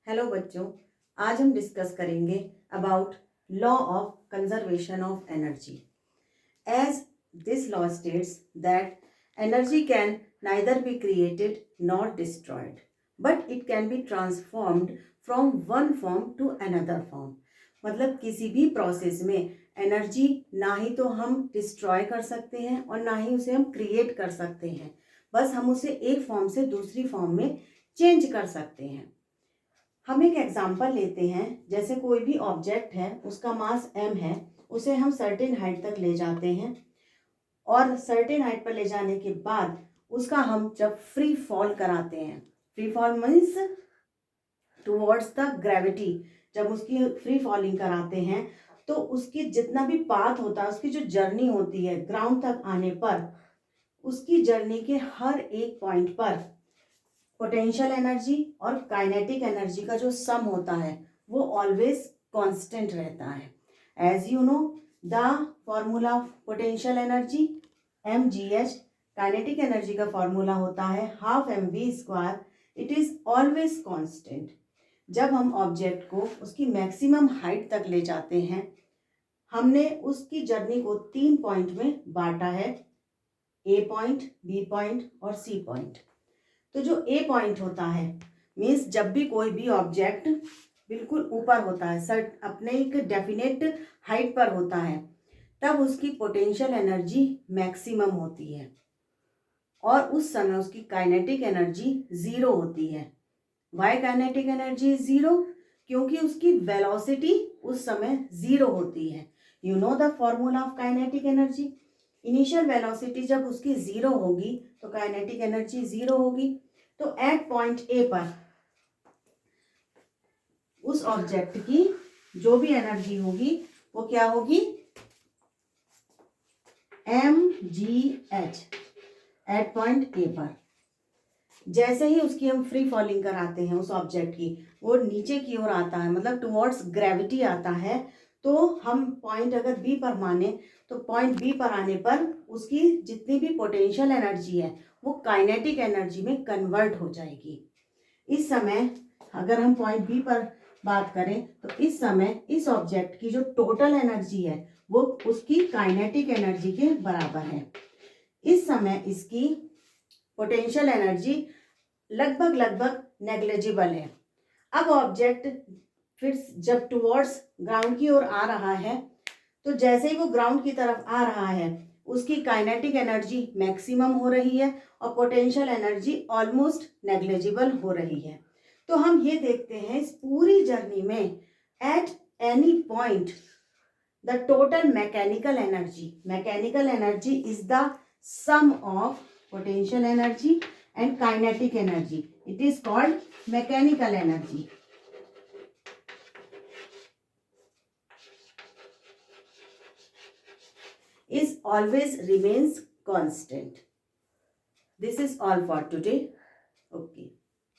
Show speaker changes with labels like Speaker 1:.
Speaker 1: Hello बच्चों, आज हम डिस्कस करेंगे about law of conservation of energy. As this law states that energy can neither be created nor destroyed but it can be transformed from one form to another form. मतलब किसी भी process में energy ना ही तो हम destroy कर सकते हैं और ना ही उसे हम क्रिएट कर सकते हैं, बस हम उसे एक फॉर्म से दूसरी फॉर्म में चेंज कर सकते हैं। हम एक एग्जाम्पल लेते हैं, जैसे कोई भी ऑब्जेक्ट है, उसका मास m है, उसे हम सर्टेन हाइट तक ले जाते हैं और सर्टेन हाइट पर ले जाने के बाद उसका हम जब फ्री फॉल कराते हैं, free fall means towards the gravity, जब उसकी फ्री फॉलिंग कराते हैं तो उसकी जितना भी पाथ होता है, उसकी जो जर्नी होती है ग्राउंड तक आने पर, उसकी जर्नी के हर एक पॉइंट पर पोटेंशियल एनर्जी और काइनेटिक एनर्जी का जो सम होता है वो ऑलवेज कांस्टेंट रहता है। As you know the formula of potential energy mgh, kinetic energy का फॉर्मूला होता है half mv²। It is always constant. जब हम ऑब्जेक्ट को उसकी मैक्सिमम हाइट तक ले जाते हैं, हमने उसकी जर्नी को 3 पॉइंट में बांटा है, ए पॉइंट, बी पॉइंट और सी पॉइंट। तो जो ए पॉइंट होता है मीन्स जब भी कोई भी ऑब्जेक्ट बिल्कुल ऊपर होता है, सर्ट अपने एक डेफिनेट हाइट पर होता है, तब उसकी पोटेंशियल एनर्जी मैक्सिमम होती है और उस समय उसकी काइनेटिक एनर्जी जीरो होती है। Why kinetic energy zero? क्योंकि उसकी वेलोसिटी उस समय जीरो होती है। You know the formula of kinetic energy. Initial velocity जब उसकी जीरो होगी तो काइनेटिक एनर्जी जीरो होगी। तो एट पॉइंट ए पर उस ऑब्जेक्ट की जो भी एनर्जी होगी वो क्या होगी? mgh एट पॉइंट ए पर। जैसे ही उसकी हम फ्री फॉलिंग कराते हैं उस ऑब्जेक्ट की, वो नीचे की ओर आता है, मतलब टुवर्ड्स ग्रेविटी आता है, तो हम पॉइंट अगर बी पर माने तो पॉइंट बी पर आने पर उसकी जितनी भी पोटेंशियल एनर्जी है वो काइनेटिक एनर्जी में कन्वर्ट हो जाएगी। इस समय अगर हम पॉइंट बी पर बात करें तो इस समय इस ऑब्जेक्ट की जो टोटल एनर्जी है वो उसकी काइनेटिक एनर्जी के बराबर है। इस समय इसकी पोटेंशियल एनर्जी लगभग नेग्लिजिबल है। अब ऑब्जेक्ट फिर जब टुवर्ड्स ग्राउंड की ओर आ रहा है, तो जैसे ही वो ग्राउंड की तरफ आ रहा है उसकी काइनेटिक एनर्जी मैक्सिमम हो रही है और पोटेंशियल एनर्जी ऑलमोस्ट नेग्लिजिबल हो रही है। तो हम ये देखते हैं इस पूरी जर्नी में at any point the total mechanical energy is the sum of potential energy and kinetic energy. It is called mechanical energy. Is always remains constant. This is all for today. Okay.